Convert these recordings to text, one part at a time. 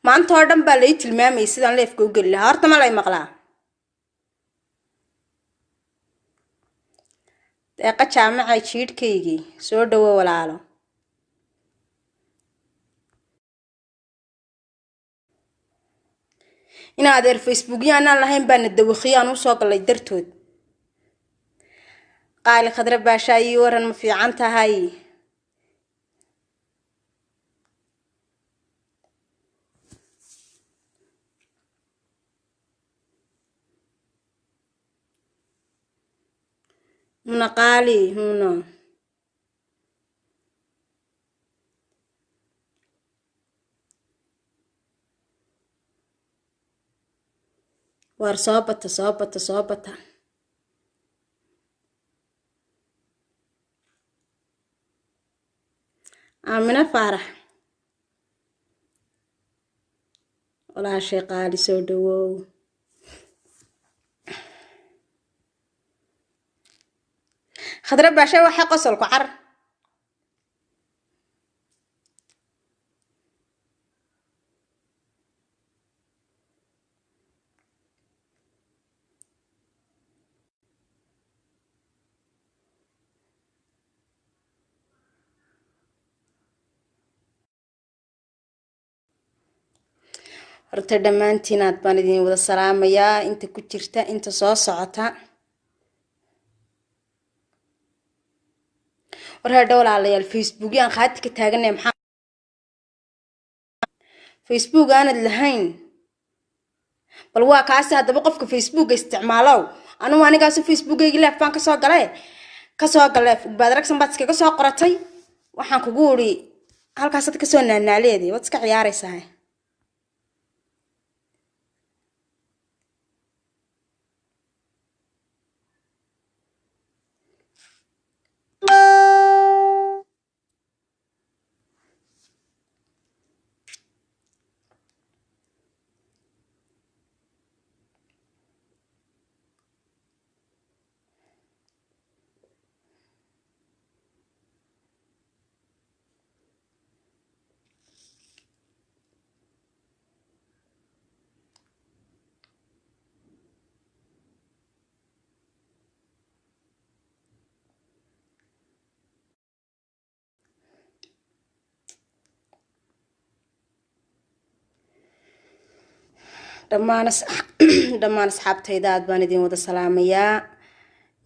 maanta oo dhan baa lay tilmaamay sidaan leefka u geli lahaa. Horta ma lay maqlaa? Deeqa jaamacay jiidhkaygii soo dhawo walaalo. In adeer Facebook yaanaan lahayn baana dawaqiyaan u soo galay dartood. qaali khadra baasha ii waran ma fiican tahay? Muna qaali muna. War soo bata. Aamina Faarax. walaashay qaali soo dhawow. khadra baasha waxa qosol ku car. horta dhammaantiin aad baan idin wada salaamayaa, inta ku jirta inta soo socota. war hadhow walaalayaal Facebook aan qaati ka taaganay maxaa Facebook aanad lahayn bal waa kaasi haddaba qofka Facebook isticmaalow. anigaas Facebook-ayga leef baan kasoo galay baad ragsan baad iskaga soo qoratay. waxaan kugu uri halkaas ad kasoo naanaaleeday waad iska ciyaaraysaa. dhammaan asxaabtayda aad baan idin wada salaamayaa,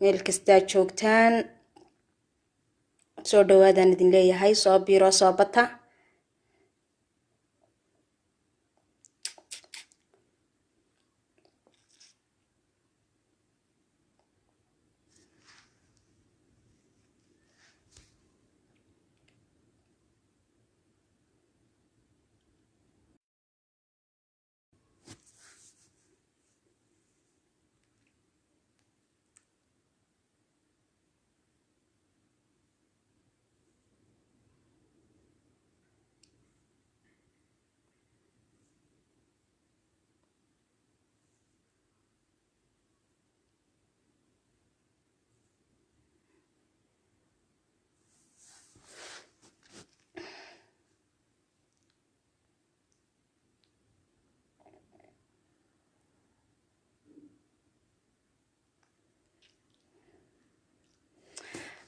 meel kastaa joogtaan. soo dhawaadaan idin leeyahay, soo biiro soo bata.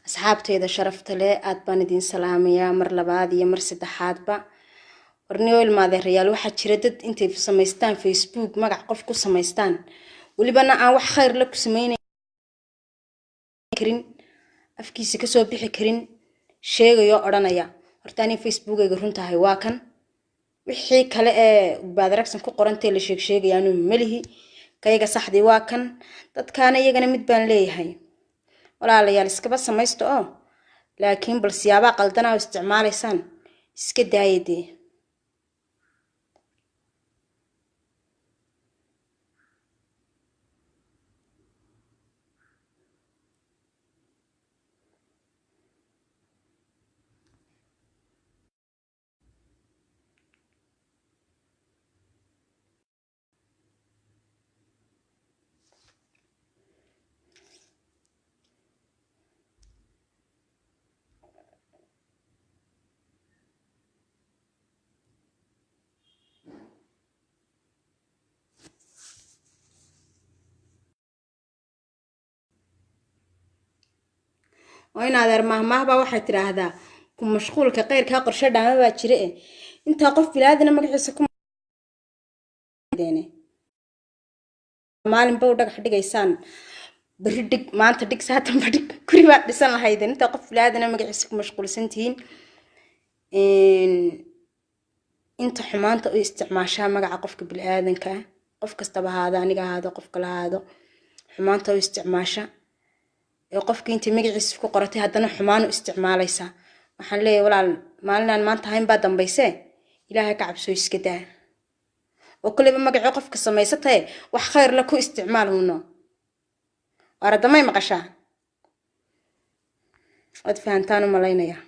asxaabtayda sharafta leh aad baan idin salaamayaa mar labaad iyo mar saddexaadba. warniyo ilmaadeerayaal waxaa jira dad intay samaystaan Facebook magac qof ku samaystaan walibana aan wax khayr la ku samaynayn karin, afkiisa kasoo bixi karin, sheegayo odhanaya horta ani Facebook-ayga runtahay waa kan, wixii kale ee baad ragsan ku qorantay la sheegayaanu malihi, kayaga saxdii waa kan. dadkaana iyagana mid baan leeyahay, walaalayaal iskaba samaysto oo laakiin bal siyaaba qaldana oo isticmaalaysaan iska daayadee. وين هذا ما با waxay tiraahdaa ku mashquulka qeyrka qorshe dhaama baa jire inta qof bilaadana magaciisa ku deene maalin baa dhagax dhigaysaan bari dhig maanta dhig saatan badhig kuri baad dhisan lahayd inta qof bilaadana magaciisa ku mashquulsantiin inta xumaanta u isticmaashaa magaca qofka bilaadanka qof kasta bahaada aniga ahaado qof kala ahaado xumaanta u isticmaasha ee qofkii inta magaciisa ku qoratay haddana xumaan u isticmaalaysa waxaan leeyahay walaal maalinaan maanta hayn baa dambayse ilaahay ka cabso iska daa oo kulliba magaca qofka samaysatay wax khayr la ku isticmaaluno waradamay maqashaa wad fahantaan u malaynaya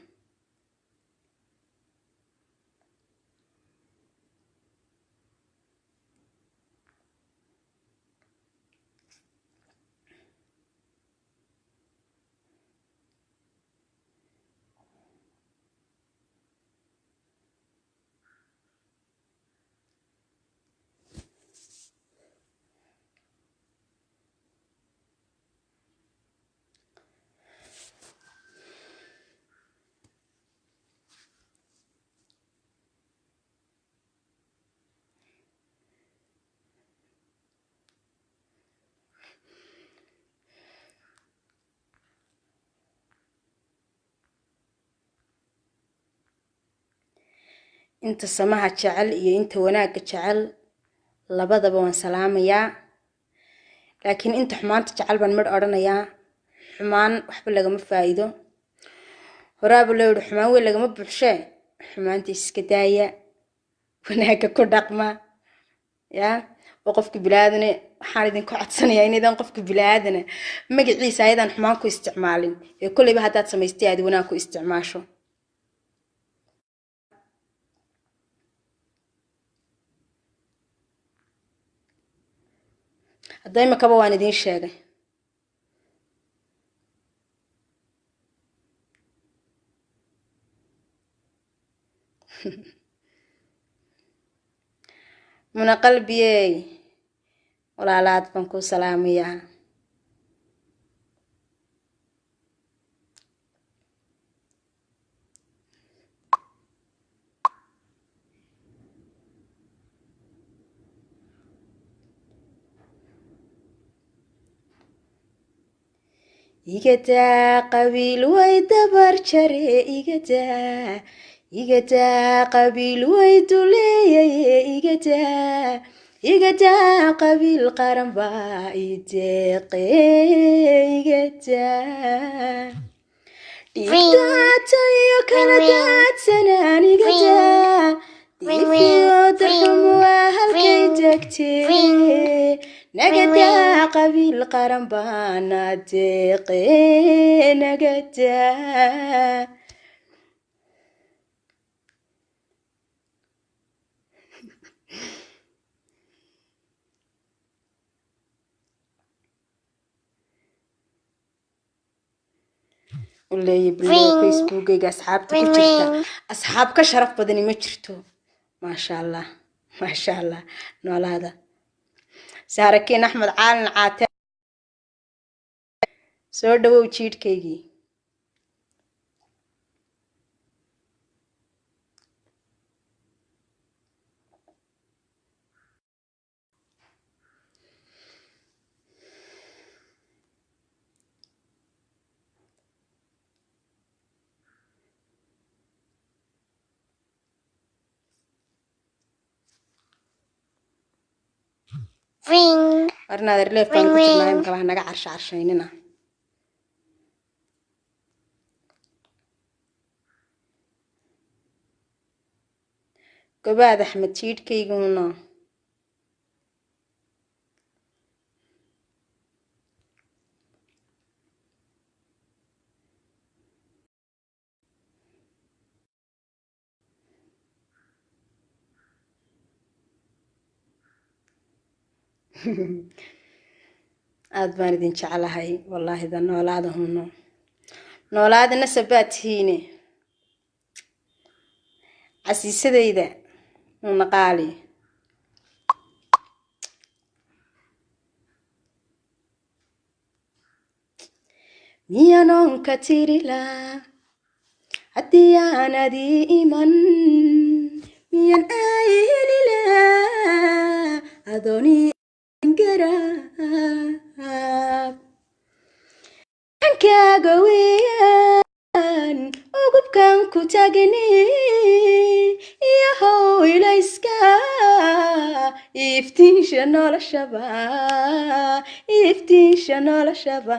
inta samaha jecel iyo inta wanaaga jecel labadaba waan salaamayaa laakiin inta xumaanta jecel baan mid oranayaa xumaan waxba lagama faa'iido horaaba leeyahay xumaan way lagama buuxshe xumaanta iska daaya wanaaga ku dhaqma ya oo qofka bilaadana waxaan idinku codsanayaa inaydan qofka bilaadana magaciisa aydan xumaan ku isticmaalin ee kulliba haddaad samaystay aad wanaag ku isticmaasho hadday ma kaba waan idin sheegay muna qalbiyey walaalaad baan ku salaamayaa igada qabiil way dabar jare igada qabiil way duleeyay igada qabiil qaran baa ideeqe igada dhiigtaatayo kala daadsanaan igada diifiyo darxumu waa halkay degtee nagada qabiil qaran baana deeqe nagada ولي بلو فيسبوك أصحاب تكتشفت أصحاب كشرف بدني ما شرتو ما شاء الله ما شاء الله نول هذا ساركين أحمد عالن عاتق سو دو وشيد كيجي warna der leef baan ku jirnaa imka wax naga carshaynina gabaad axmed jiidkayguna aad baan idin jecelahay wallahi da noolaada huno noolaadana sabaadhiine casiisadayda una qaali miyanon ka tirila haddii aanadii iman miyan aylila adooni garaab kaaga weeyaan ugubkan ku tagni iyahow ilayska iftiinsha noloshaba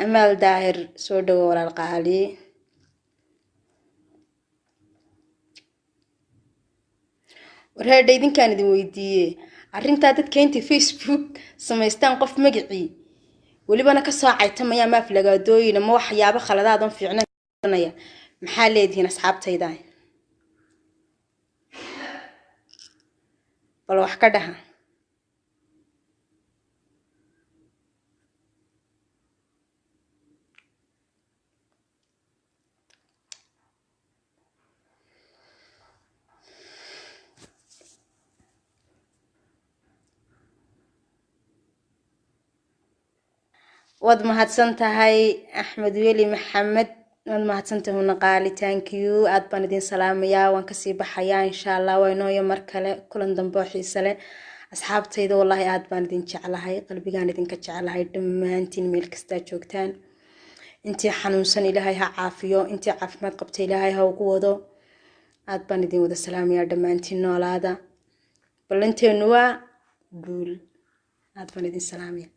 amaal daahir soo dhawo walaal qaali warheedha idinkaan idin weydiiyey arrintaa dadka intay Facebook samaystaan qof magacii welibana ka soo caytamaya maaf lagaadooyina ma waxyaabo khaladaadan fiicnanaya maxaa leedihiin asxaabtayda bal wax ka dhaha waad mahadsantahay axmed weli maxamed waad mahadsantahay naqaali thank you aad baan idin salaamayaa waan kasii baxayaa insha allah waynooyo mar kale kulan dambe oo xiiso leh asxaabtayda wallahi aad baan idin jeclahay qalbigaan idinka jeclahay dhammaantiin meel kastaa joogtaan intii xanuunsan ilaahay ha caafiyo intii caafimaad qabta ilaahay ha ugu wado aad baan idin wada salaamayaa dhammaantiin noolaada ballanteenu waa guul aad baan idin salaamayaa